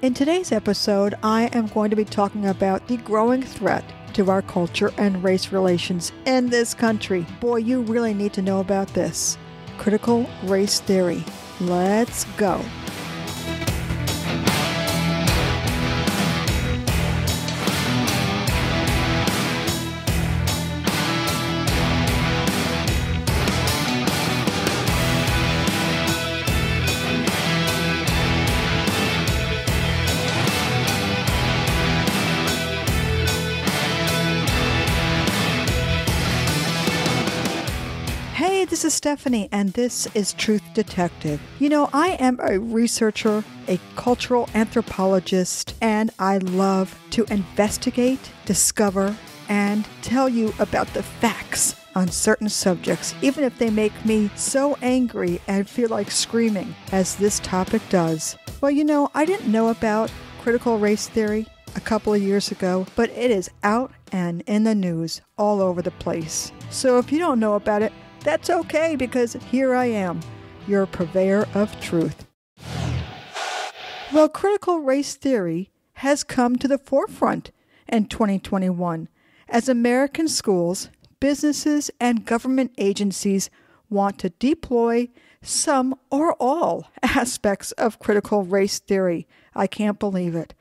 In today's episode, I am going to be talking about the growing threat to our culture and race relations in this country. Boy, you really need to know about this. Critical race theory. Let's go. This is Stephanie, and this is Truth Detective. You know, I am a researcher, a cultural anthropologist, and I love to investigate, discover, and tell you about the facts on certain subjects, even if they make me so angry and feel like screaming, as this topic does. Well, you know, I didn't know about critical race theory a couple of years ago, but it is out and in the news all over the place. So if you don't know about it, that's okay, because here I am, your purveyor of truth. Well, critical race theory has come to the forefront in 2021 as American schools, businesses, and government agencies want to deploy some or all aspects of critical race theory. I can't believe it.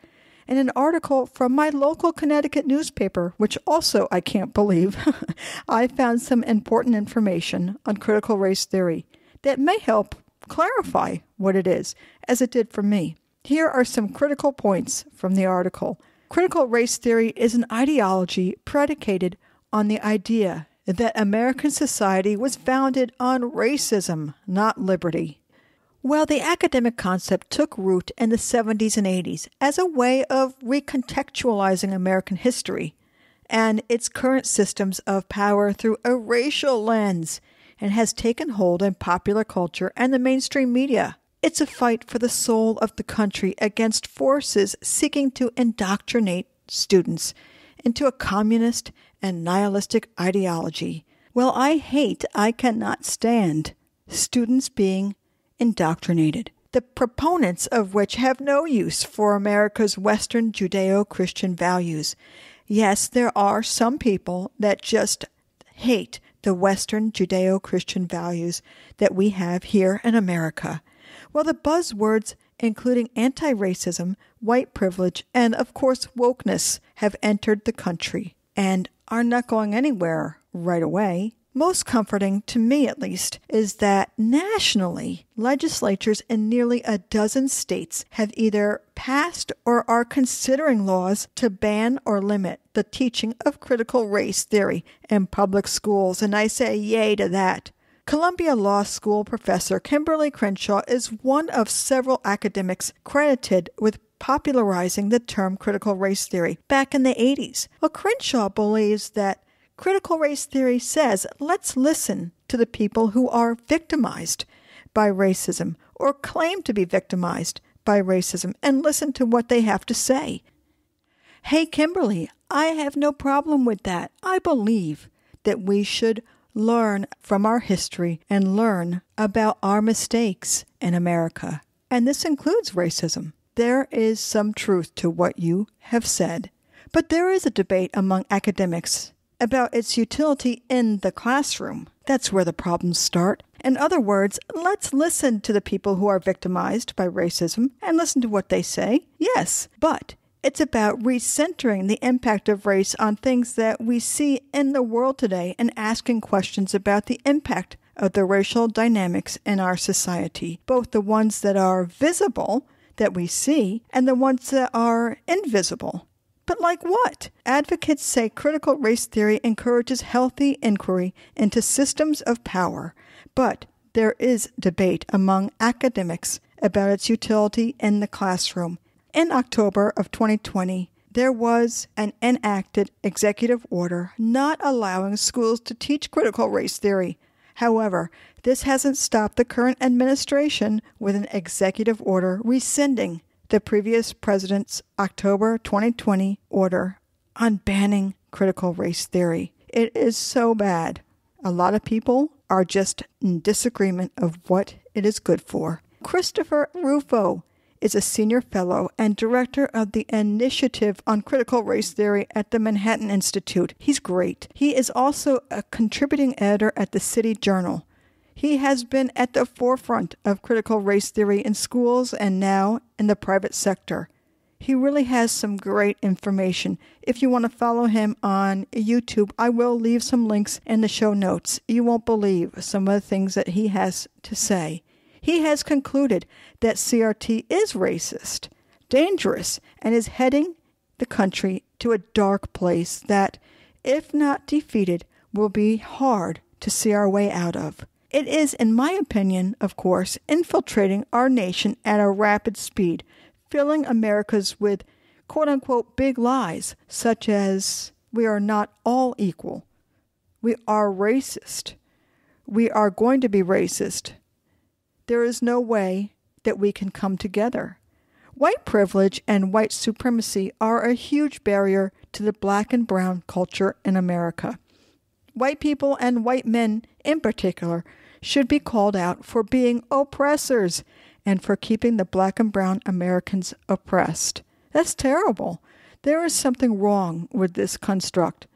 In an article from my local Connecticut newspaper, which also I can't believe, I found some important information on critical race theory that may help clarify what it is, as it did for me. Here are some critical points from the article. Critical race theory is an ideology predicated on the idea that American society was founded on racism, not liberty. Well, the academic concept took root in the 70s and 80s as a way of recontextualizing American history and its current systems of power through a racial lens, and has taken hold in popular culture and the mainstream media. It's a fight for the soul of the country against forces seeking to indoctrinate students into a communist and nihilistic ideology. Well, I cannot stand students being indoctrinated, the proponents of which have no use for America's Western Judeo-Christian values. Yes, there are some people that just hate the Western Judeo-Christian values that we have here in America. Well, the buzzwords, including anti-racism, white privilege, and of course wokeness, have entered the country and are not going anywhere right away. Most comforting, to me at least, is that nationally, legislatures in nearly a dozen states have either passed or are considering laws to ban or limit the teaching of critical race theory in public schools, and I say yay to that. Columbia Law School professor Kimberly Crenshaw is one of several academics credited with popularizing the term critical race theory back in the 80s. Well, Crenshaw believes that critical race theory says, let's listen to the people who are victimized by racism or claim to be victimized by racism and listen to what they have to say. Hey, Kimberly, I have no problem with that. I believe that we should learn from our history and learn about our mistakes in America. And this includes racism. There is some truth to what you have said. But there is a debate among academics about its utility in the classroom. That's where the problems start. In other words, let's listen to the people who are victimized by racism and listen to what they say. Yes, but it's about recentering the impact of race on things that we see in the world today and asking questions about the impact of the racial dynamics in our society, both the ones that are visible, that we see, and the ones that are invisible. But like what? Advocates say critical race theory encourages healthy inquiry into systems of power, but there is debate among academics about its utility in the classroom. In October of 2020, there was an enacted executive order not allowing schools to teach critical race theory. However, this hasn't stopped the current administration with an executive order rescinding the previous president's October 2020 order on banning critical race theory. It is so bad. A lot of people are just in disagreement of what it is good for. Christopher Rufo is a senior fellow and director of the Initiative on Critical Race Theory at the Manhattan Institute. He's great. He is also a contributing editor at the City Journal. He has been at the forefront of critical race theory in schools and now in the private sector. He really has some great information. If you want to follow him on YouTube, I will leave some links in the show notes. You won't believe some of the things that he has to say. He has concluded that CRT is racist, dangerous, and is heading the country to a dark place that, if not defeated, will be hard to see our way out of. It is, in my opinion, of course, infiltrating our nation at a rapid speed, filling Americas with quote-unquote big lies, such as we are not all equal. We are racist. We are going to be racist. There is no way that we can come together. White privilege and white supremacy are a huge barrier to the black and brown culture in America. White people and white men in particular should be called out for being oppressors and for keeping the black and brown Americans oppressed. That's terrible. There is something wrong with this construct.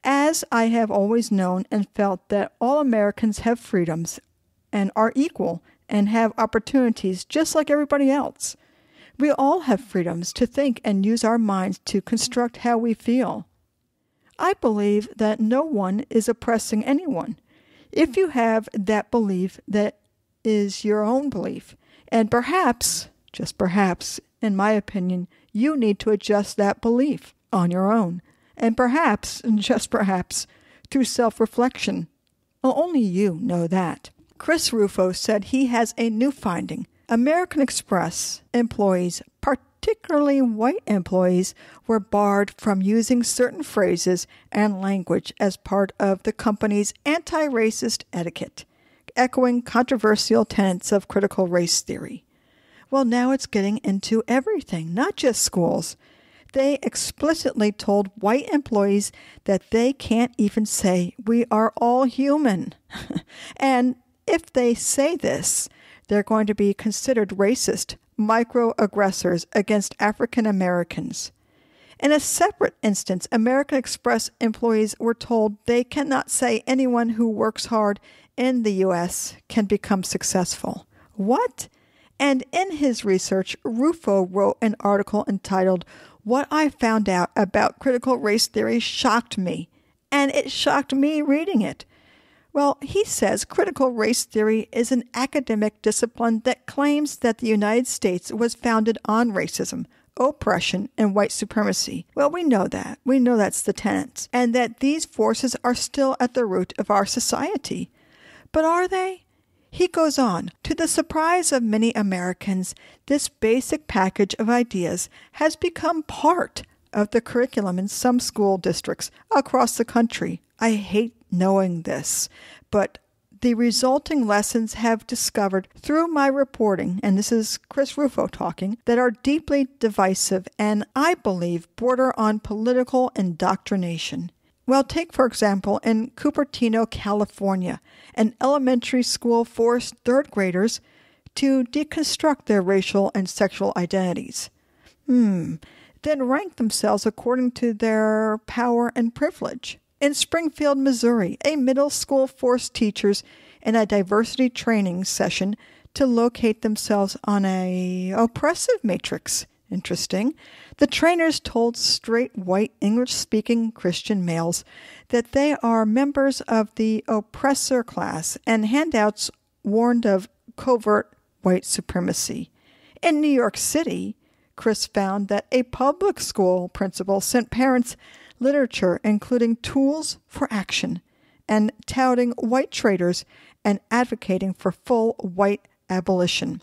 As I have always known and felt that all Americans have freedoms and are equal and have opportunities just like everybody else. We all have freedoms to think and use our minds to construct how we feel. I believe that no one is oppressing anyone. If you have that belief, that is your own belief. And perhaps, just perhaps, in my opinion, you need to adjust that belief on your own. And perhaps, just perhaps, through self-reflection. Well, only you know that. Chris Rufo said he has a new finding. American Express employees, particularly white employees, were barred from using certain phrases and language as part of the company's anti-racist etiquette, echoing controversial tenets of critical race theory. Well, now it's getting into everything, not just schools. They explicitly told white employees that they can't even say, "We are all human." And if they say this, they're going to be considered racist microaggressors against African Americans. In a separate instance, American Express employees were told they cannot say anyone who works hard in the U.S. can become successful. What? And in his research, Rufo wrote an article entitled, "What I Found Out About Critical Race Theory Shocked Me." And it shocked me reading it. Well, he says critical race theory is an academic discipline that claims that the United States was founded on racism, oppression, and white supremacy. Well, we know that. We know that's the tenets, and that these forces are still at the root of our society. But are they? He goes on, to the surprise of many Americans, this basic package of ideas has become part of the curriculum in some school districts across the country. I hate knowing this, but the resulting lessons have discovered through my reporting, and this is Chris Rufo talking, that are deeply divisive and, I believe, border on political indoctrination. Well, take, for example, in Cupertino, California, an elementary school forced third graders to deconstruct their racial and sexual identities. Then rank themselves according to their power and privilege. In Springfield, Missouri, a middle school forced teachers in a diversity training session to locate themselves on a oppressive matrix. Interesting. The trainers told straight white English-speaking Christian males that they are members of the oppressor class, and handouts warned of covert white supremacy. In New York City, Chris found that a public school principal sent parents literature including tools for action and touting white traitors and advocating for full white abolition.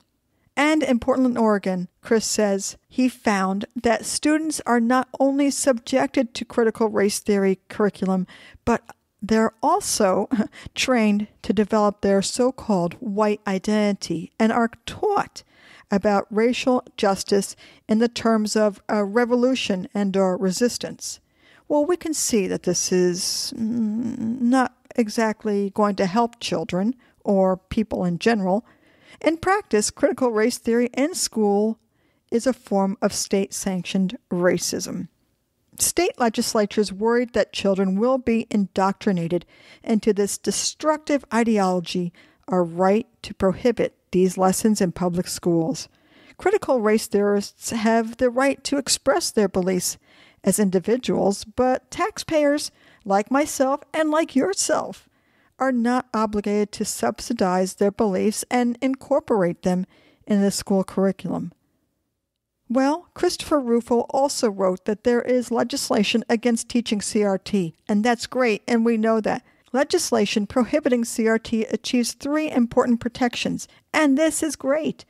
And in Portland, Oregon, Chris says he found that students are not only subjected to critical race theory curriculum, but they're also trained to develop their so-called white identity and are taught about racial justice in the terms of a revolution and or resistance. Well, we can see that this is not exactly going to help children or people in general. In practice, critical race theory in school is a form of state-sanctioned racism. State legislatures worried that children will be indoctrinated into this destructive ideology are right to prohibit these lessons in public schools. Critical race theorists have the right to express their beliefs as individuals, but taxpayers, like myself and like yourself, are not obligated to subsidize their beliefs and incorporate them in the school curriculum. Well, Christopher Rufo also wrote that there is legislation against teaching CRT, and that's great, and we know that. Legislation prohibiting CRT achieves 3 important protections, and this is great.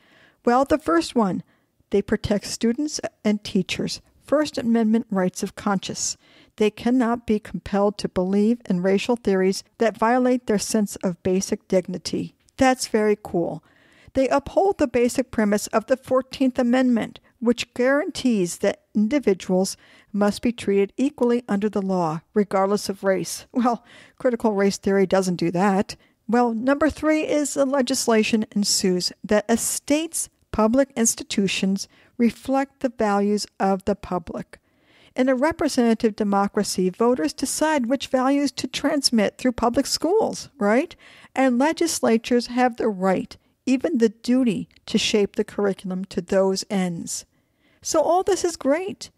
Well, the first one, they protect students and teachers' First Amendment rights of conscience. They cannot be compelled to believe in racial theories that violate their sense of basic dignity. That's very cool. They uphold the basic premise of the 14th Amendment, which guarantees that individuals must be treated equally under the law, regardless of race. Well, critical race theory doesn't do that. Well, number 3 is the legislation ensues that a state's public institutions reflect the values of the public. In a representative democracy, voters decide which values to transmit through public schools, right? And legislatures have the right, even the duty, to shape the curriculum to those ends. So all this is great,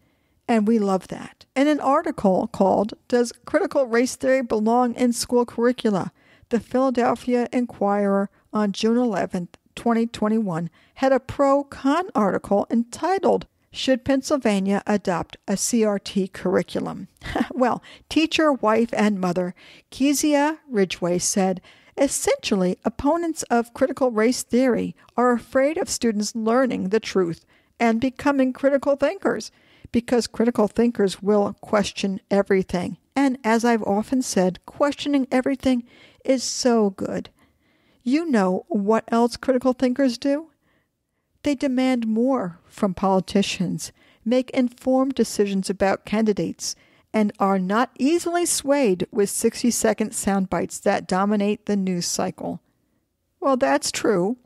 and we love that. In an article called, "Does Critical Race Theory Belong in School Curricula?" the Philadelphia Inquirer on June 11th, 2021, had a pro-con article entitled, "Should Pennsylvania Adopt a CRT Curriculum?" Well, teacher, wife, and mother Kezia Ridgway said, essentially, opponents of critical race theory are afraid of students learning the truth and becoming critical thinkers, because critical thinkers will question everything. And as I've often said, questioning everything is so good. You know what else critical thinkers do? They demand more from politicians, make informed decisions about candidates, and are not easily swayed with 60-second sound bites that dominate the news cycle. Well, that's true.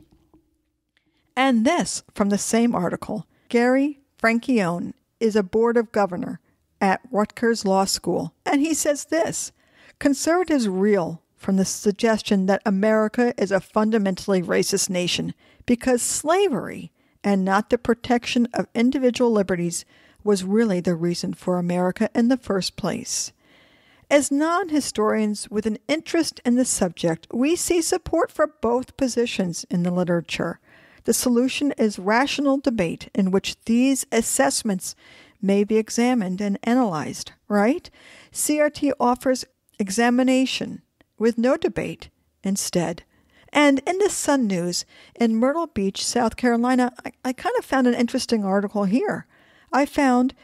And this, from the same article, Gary Franchione is a board of governor at Rutgers Law School, and he says this: conservatives reel from the suggestion that America is a fundamentally racist nation because slavery, and not the protection of individual liberties, was really the reason for America in the first place. As non-historians with an interest in the subject, we see support for both positions in the literature. The solution is rational debate in which these assessments may be examined and analyzed, right? CRT offers examination with no debate instead. And in the Sun News in Myrtle Beach, South Carolina, I kind of found an interesting article here. I found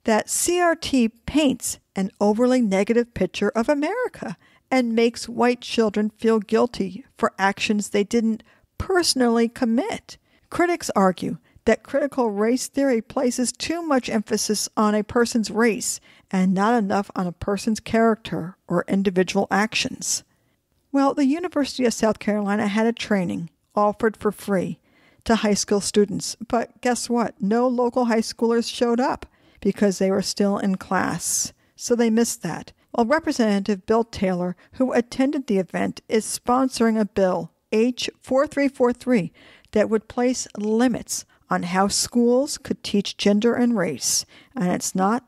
that CRT paints an overly negative picture of America and makes white children feel guilty for actions they didn't personally commit. Critics argue that critical race theory places too much emphasis on a person's race and not enough on a person's character or individual actions. Well, the University of South Carolina had a training offered for free to high school students, but guess what? No local high schoolers showed up because they were still in class, so they missed that. Well, Representative Bill Taylor, who attended the event, is sponsoring a bill, H 4343, that would place limits on how schools could teach gender and race, and it's not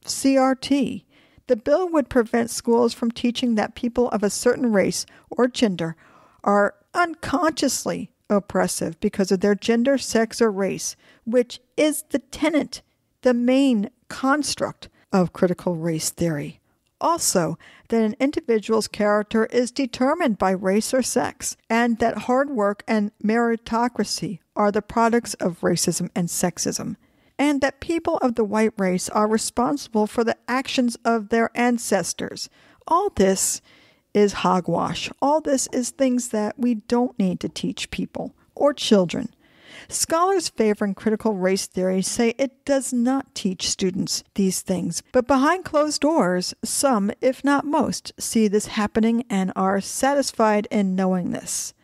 CRT. The bill would prevent schools from teaching that people of a certain race or gender are unconsciously oppressive because of their gender, sex, or race, which is the tenet, the main construct of critical race theory. Also, that an individual's character is determined by race or sex, and that hard work and meritocracy are the products of racism and sexism, and that people of the white race are responsible for the actions of their ancestors. All this is hogwash. All this is things that we don't need to teach people or children. Scholars favoring critical race theory say it does not teach students these things, but behind closed doors, some, if not most, see this happening and are satisfied in knowing this.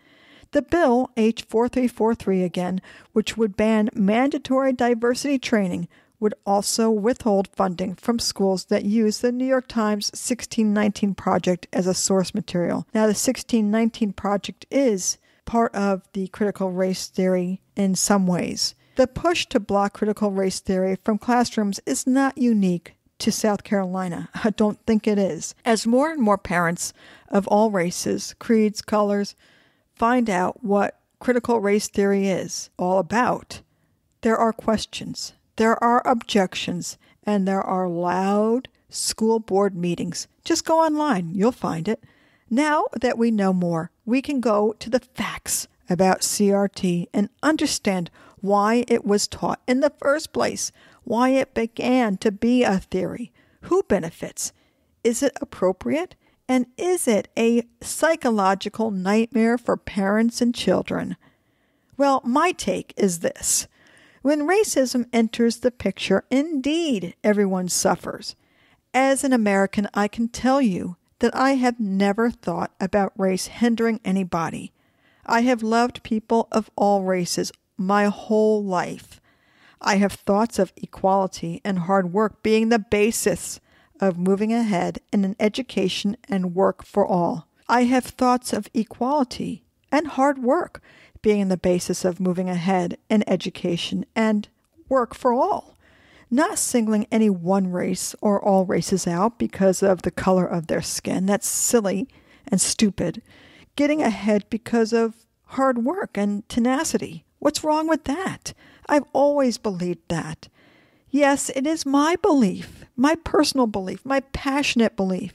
The bill, H 4343 again, which would ban mandatory diversity training, would also withhold funding from schools that use the New York Times 1619 Project as a source material. Now, the 1619 Project is part of the critical race theory in some ways. The push to block critical race theory from classrooms is not unique to South Carolina. I don't think it is. As more and more parents of all races, creeds, colors, find out what critical race theory is all about, there are questions, there are objections, and there are loud school board meetings. Just go online, you'll find it. Now that we know more, we can go to the facts about CRT and understand why it was taught in the first place, why it began to be a theory, who benefits, is it appropriate, and is it a psychological nightmare for parents and children? Well, my take is this. When racism enters the picture, indeed, everyone suffers. As an American, I can tell you that I have never thought about race hindering anybody. I have loved people of all races my whole life. I have thoughts of equality and hard work being the basis of moving ahead in an education and work for all. I have thoughts of equality and hard work being the basis of moving ahead in education and work for all. Not singling any one race or all races out because of the color of their skin. That's silly and stupid. Getting ahead because of hard work and tenacity. What's wrong with that? I've always believed that. Yes, it is my belief, my personal belief, my passionate belief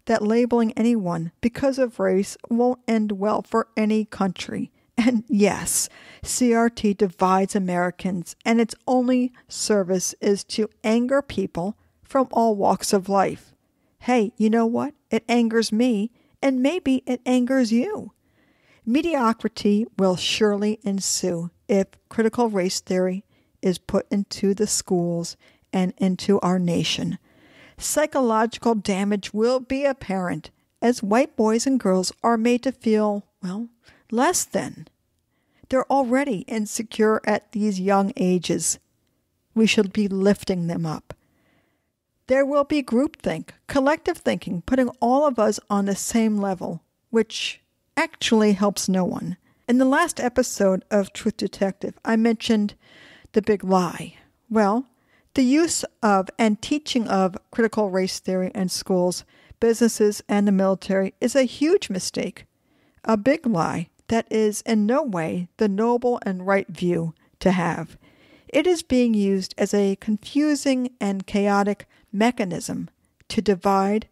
that labeling anyone because of race won't end well for any country. And yes, CRT divides Americans, and its only service is to anger people from all walks of life. Hey, you know what? It angers me, and maybe it angers you. Mediocrity will surely ensue if critical race theory is put into the schools and into our nation. Psychological damage will be apparent as white boys and girls are made to feel, less than. They're already insecure at these young ages. We should be lifting them up. There will be groupthink, collective thinking, putting all of us on the same level, which actually helps no one. In the last episode of Truth Detective, I mentioned the big lie. Well, the use of and teaching of critical race theory in schools, businesses, and the military is a huge mistake. A big lie that is in no way the noble and right view to have. It is being used as a confusing and chaotic mechanism to divide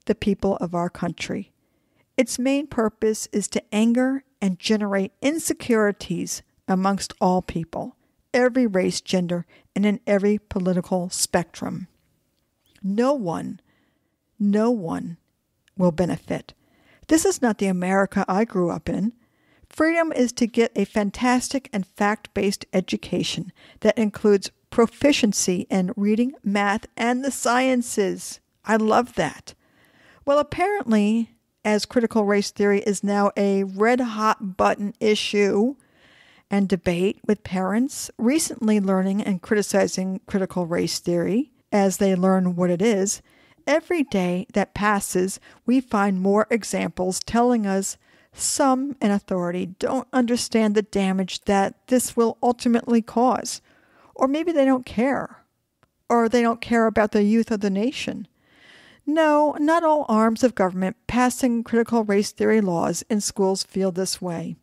the people of our country. Its main purpose is to anger and generate insecurities amongst all people, every race, gender, and in every political spectrum. No one will benefit. This is not the America I grew up in. Freedom is to get a fantastic and fact-based education that includes proficiency in reading, math, and the sciences. I love that. Well, apparently, as critical race theory is now a red-hot button issue and debate with parents recently learning and criticizing critical race theory as they learn what it is, every day that passes, we find more examples telling us some in authority don't understand the damage that this will ultimately cause. Or maybe they don't care. Or they don't care about the youth of the nation. No, not all arms of government passing critical race theory laws in schools feel this way.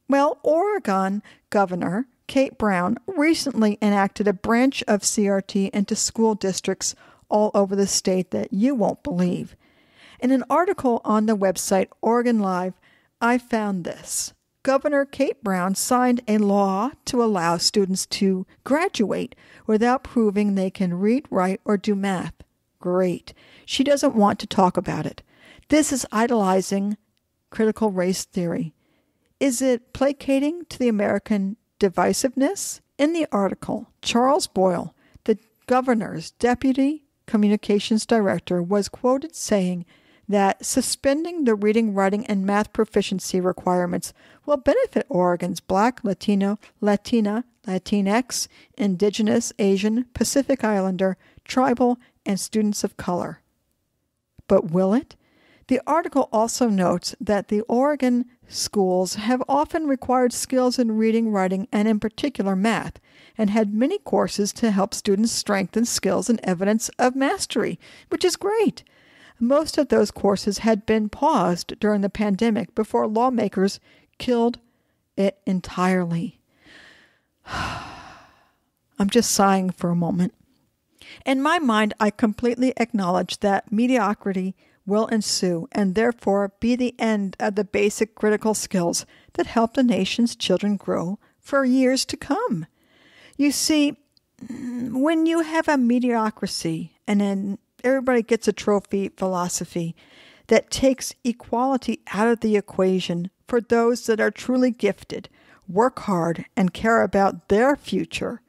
Well, Oregon Governor Kate Brown recently enacted a branch of CRT into school districts all over the state that you won't believe. In an article on the website Oregon Live, I found this. Governor Kate Brown signed a law to allow students to graduate without proving they can read, write, or do math. Great. She doesn't want to talk about it. This is idolizing critical race theory. Is it placating to the American divisiveness? In the article, Charles Boyle, the governor's deputy communications director, was quoted saying, that suspending the reading, writing, and math proficiency requirements will benefit Oregon's Black, Latino, Latina, Latinx, Indigenous, Asian, Pacific Islander, tribal, and students of color. But will it? The article also notes that the Oregon schools have often required skills in reading, writing, and in particular math, and had many courses to help students strengthen skills and evidence of mastery, which is great. Most of those courses had been paused during the pandemic before lawmakers killed it entirely. I'm just sighing for a moment. In my mind, I completely acknowledge that mediocrity will ensue and therefore be the end of the basic critical skills that help the nation's children grow for years to come. You see, when you have a mediocrity and then everybody gets a trophy philosophy that takes equality out of the equation for those that are truly gifted, work hard, and care about their future,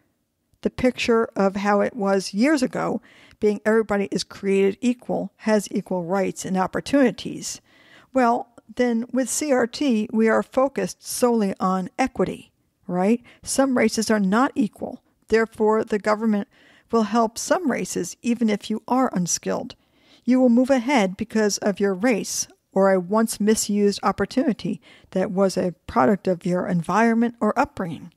the picture of how it was years ago, being everybody is created equal, has equal rights and opportunities. Well, then with CRT, we are focused solely on equity, right? Some races are not equal. Therefore, the government will help some races even if you are unskilled. You will move ahead because of your race or a once misused opportunity that was a product of your environment or upbringing.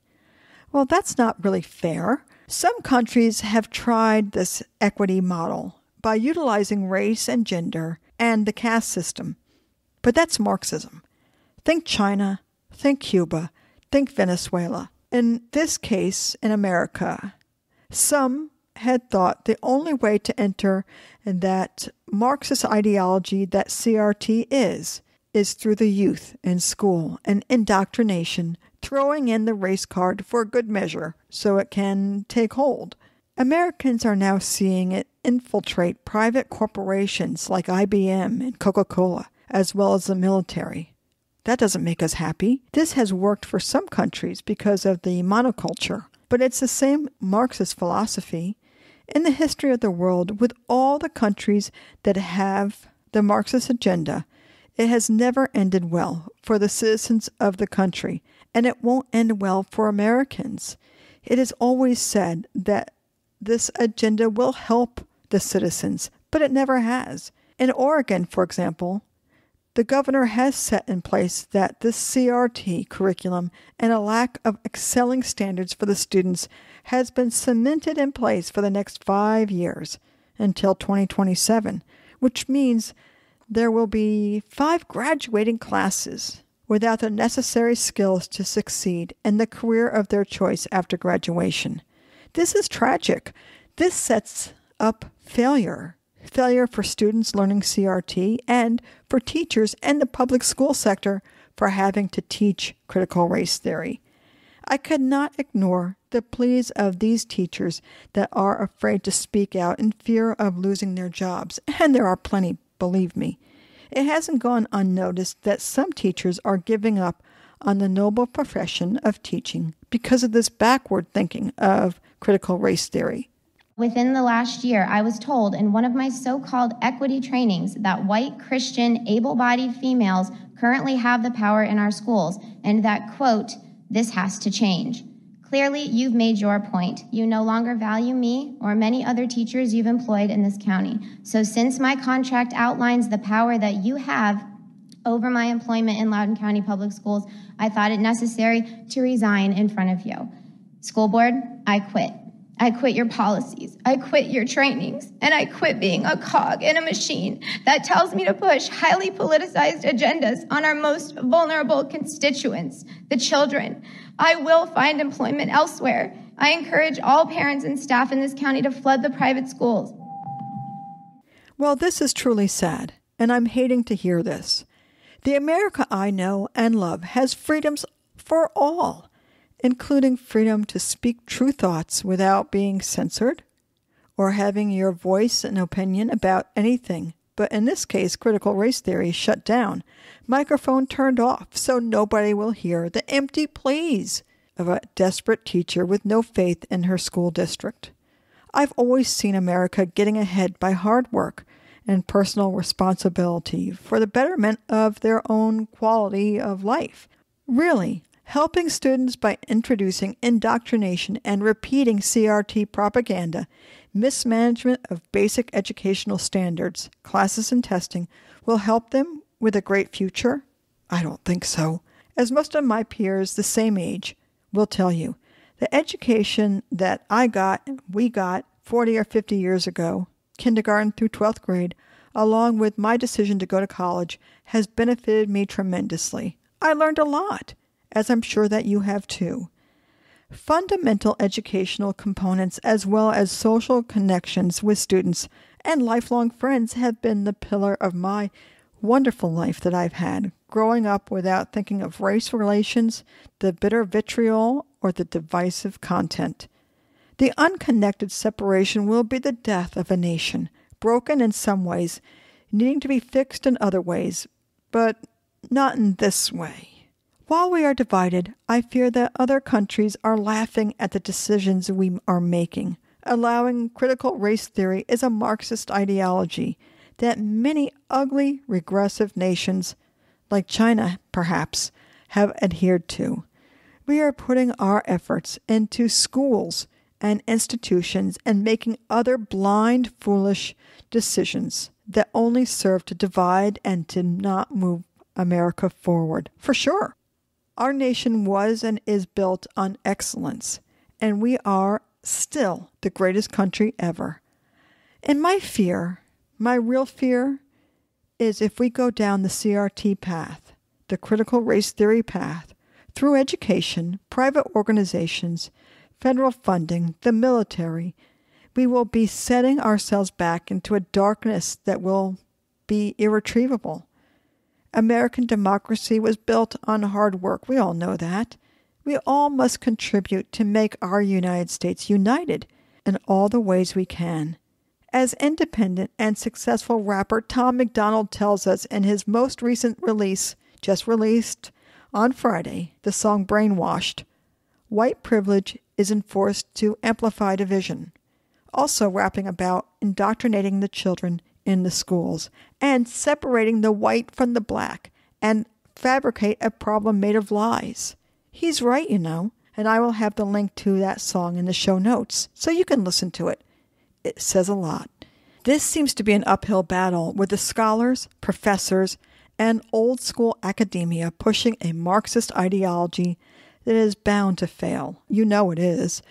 Well, that's not really fair. Some countries have tried this equity model by utilizing race and gender and the caste system. But that's Marxism. Think China, think Cuba, think Venezuela. In this case, in America, some had thought the only way to enter that Marxist ideology that CRT is through the youth in school and indoctrination, throwing in the race card for good measure so it can take hold. Americans are now seeing it infiltrate private corporations like IBM and Coca-Cola, as well as the military. That doesn't make us happy. This has worked for some countries because of the monoculture, but it's the same Marxist philosophy in the history of the world with all the countries that have the Marxist agenda. It has never ended well for the citizens of the country, and it won't end well for Americans. It is always said that this agenda will help the citizens, but it never has. In Oregon, for example, the governor has set in place that this CRT curriculum and a lack of excelling standards for the students has been cemented in place for the next 5 years until 2027, which means there will be 5 graduating classes without the necessary skills to succeed in the career of their choice after graduation. This is tragic. This sets up failure for students learning CRT and for teachers and the public school sector for having to teach critical race theory. I could not ignore the pleas of these teachers that are afraid to speak out in fear of losing their jobs, and there are plenty, believe me. It hasn't gone unnoticed that some teachers are giving up on the noble profession of teaching because of this backward thinking of critical race theory. Within the last year, I was told in one of my so-called equity trainings that white, Christian, able-bodied females currently have the power in our schools, and that, quote, this has to change. Clearly, you've made your point. You no longer value me or many other teachers you've employed in this county. So since my contract outlines the power that you have over my employment in Loudoun County Public Schools, I thought it necessary to resign in front of you. School board, I quit. I quit your policies, I quit your trainings, and I quit being a cog in a machine that tells me to push highly politicized agendas on our most vulnerable constituents, the children. I will find employment elsewhere. I encourage all parents and staff in this county to flood the private schools. Well, this is truly sad, and I'm hating to hear this. The America I know and love has freedoms for all, including freedom to speak true thoughts without being censored or having your voice and opinion about anything. But in this case, critical race theory shut down, microphone turned off, so nobody will hear the empty pleas of a desperate teacher with no faith in her school district. I've always seen America getting ahead by hard work and personal responsibility for the betterment of their own quality of life. Really, helping students by introducing indoctrination and repeating CRT propaganda, mismanagement of basic educational standards, classes, and testing will help them with a great future? I don't think so. As most of my peers the same age will tell you, the education that we got 40 or 50 years ago, kindergarten through 12th grade, along with my decision to go to college, has benefited me tremendously. I learned a lot, as I'm sure that you have too. Fundamental educational components as well as social connections with students and lifelong friends have been the pillar of my wonderful life that I've had, growing up without thinking of race relations, the bitter vitriol, or the divisive content. The unconnected separation will be the death of a nation, broken in some ways, needing to be fixed in other ways, but not in this way. While we are divided, I fear that other countries are laughing at the decisions we are making. Allowing critical race theory is a Marxist ideology that many ugly, regressive nations, like China perhaps, have adhered to. We are putting our efforts into schools and institutions and making other blind, foolish decisions that only serve to divide and to not move America forward. For sure. Our nation was and is built on excellence, and we are still the greatest country ever. And my real fear, is if we go down the CRT path, the critical race theory path, through education, private organizations, federal funding, the military, we will be setting ourselves back into a darkness that will be irretrievable. American democracy was built on hard work. We all know that. We all must contribute to make our United States united in all the ways we can. As independent and successful rapper Tom MacDonald tells us in his most recent release, just released on Friday, the song Brainwashed, white privilege is enforced to amplify division. Also rapping about indoctrinating the children in the schools and separating the white from the black and fabricate a problem made of lies. He's right, and I will have the link to that song in the show notes so you can listen to it. It says a lot. This seems to be an uphill battle with the scholars, professors, and old school academia pushing a Marxist ideology that is bound to fail. You know it is.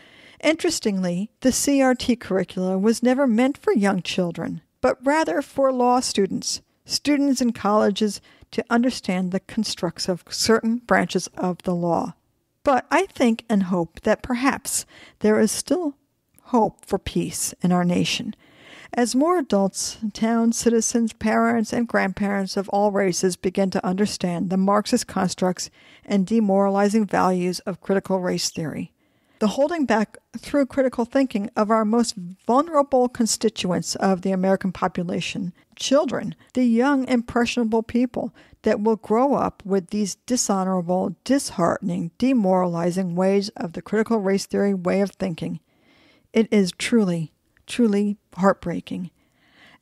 Interestingly, the CRT curricula was never meant for young children, but rather for law students in colleges to understand the constructs of certain branches of the law. But I think and hope that perhaps there is still hope for peace in our nation. As more adults, town citizens, parents, and grandparents of all races begin to understand the Marxist constructs and demoralizing values of critical race theory, the holding back through critical thinking of our most vulnerable constituents of the American population, children, the young, impressionable people that will grow up with these dishonorable, disheartening, demoralizing ways of the critical race theory way of thinking. It is truly, truly heartbreaking.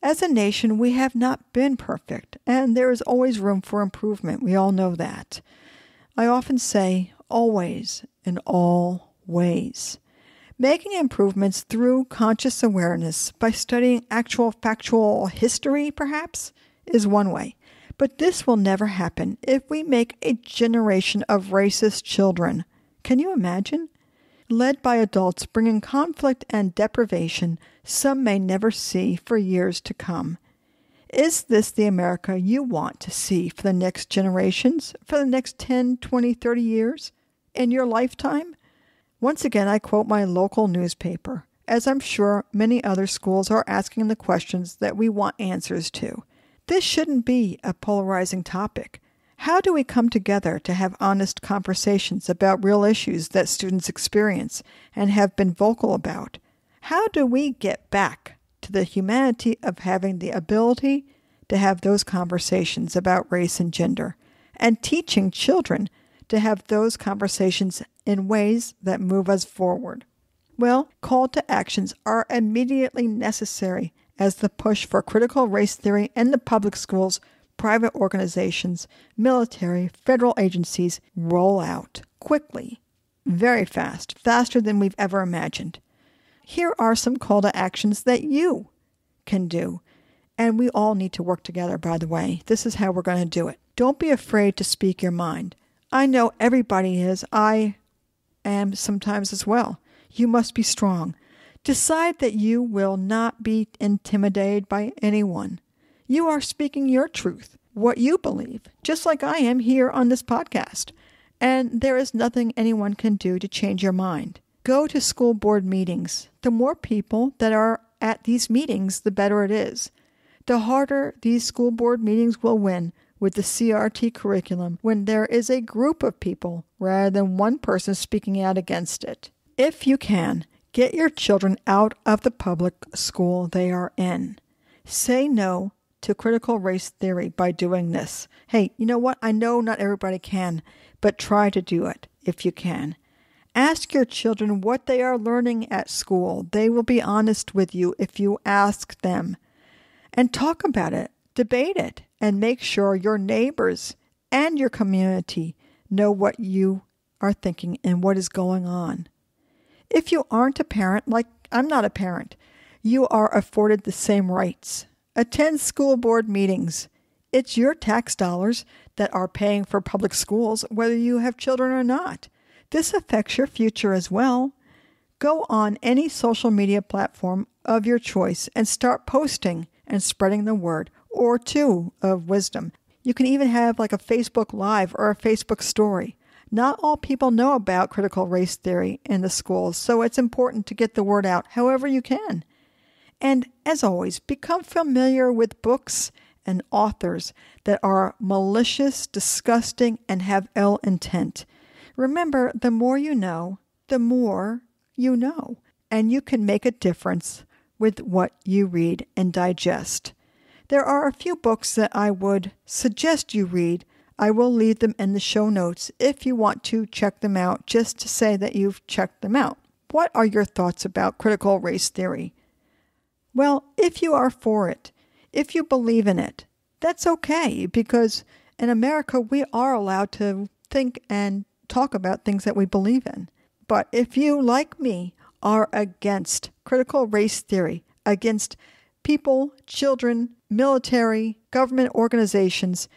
As a nation, we have not been perfect, and there is always room for improvement. We all know that. I often say, always, in all ways. Making improvements through conscious awareness by studying actual factual history, perhaps, is one way. But this will never happen if we make a generation of racist children. Can you imagine? Led by adults bringing conflict and deprivation some may never see for years to come. Is this the America you want to see for the next generations, for the next 10, 20, 30 years, in your lifetime? Once again, I quote my local newspaper, as I'm sure many other schools are asking the questions that we want answers to. This shouldn't be a polarizing topic. How do we come together to have honest conversations about real issues that students experience and have been vocal about? How do we get back to the humanity of having the ability to have those conversations about race and gender, and teaching children to have those conversations in ways that move us forward? Well, call to actions are immediately necessary as the push for critical race theory in the public schools, private organizations, military, federal agencies roll out quickly, very fast, faster than we've ever imagined. Here are some call to actions that you can do. And we all need to work together, by the way. This is how we're going to do it. Don't be afraid to speak your mind. I know everybody is. I am sometimes as well. You must be strong. Decide that you will not be intimidated by anyone. You are speaking your truth, what you believe, just like I am here on this podcast. And there is nothing anyone can do to change your mind. Go to school board meetings. The more people that are at these meetings, the better it is. The harder these school board meetings will win with the CRT curriculum when there is a group of people rather than one person speaking out against it. If you can, get your children out of the public school they are in. Say no to critical race theory by doing this. Hey, you know what? I know not everybody can, but try to do it if you can. Ask your children what they are learning at school. They will be honest with you if you ask them. And talk about it, debate it, and make sure your neighbors and your community know what you are thinking and what is going on. If you aren't a parent, like I'm not a parent, you are afforded the same rights. Attend school board meetings. It's your tax dollars that are paying for public schools, whether you have children or not. This affects your future as well. Go on any social media platform of your choice and start posting and spreading the word or two of wisdom. You can even have like a Facebook Live or a Facebook story. Not all people know about critical race theory in the schools, so it's important to get the word out however you can. And as always, become familiar with books and authors that are malicious, disgusting, and have ill intent. Remember, the more you know, the more you know, and you can make a difference with what you read and digest. There are a few books that I would suggest you read. I will leave them in the show notes if you want to check them out, just to say that you've checked them out. What are your thoughts about critical race theory? Well, if you are for it, if you believe in it, that's okay, because in America we are allowed to think and talk about things that we believe in. But if you, like me, are against critical race theory, against people, children, military, government organizations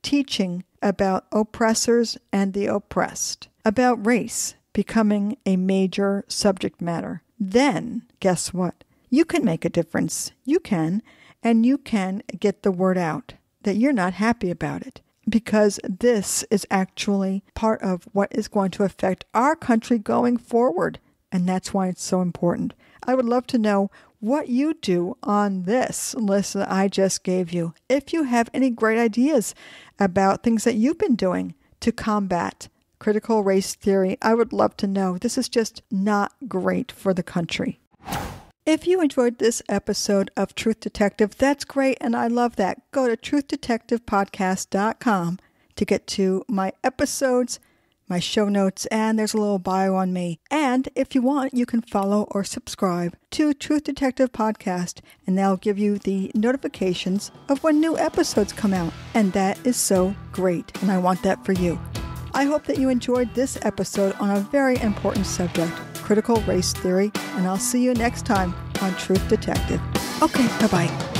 teaching about oppressors and the oppressed, about race becoming a major subject matter, then guess what? You can make a difference. You can, and you can get the word out that you're not happy about it, because this is actually part of what is going to affect our country going forward. And that's why it's so important. I would love to know what you do on this list that I just gave you. If you have any great ideas about things that you've been doing to combat critical race theory, I would love to know. This is just not great for the country. If you enjoyed this episode of Truth Detective, that's great, and I love that. Go to truthdetectivepodcast.com to get to my episodes, my show notes, and there's a little bio on me. And if you want, you can follow or subscribe to Truth Detective Podcast, and that'll give you the notifications of when new episodes come out. And that is so great, and I want that for you. I hope that you enjoyed this episode on a very important subject, critical race theory, and I'll see you next time on Truth Detective. Okay, bye-bye.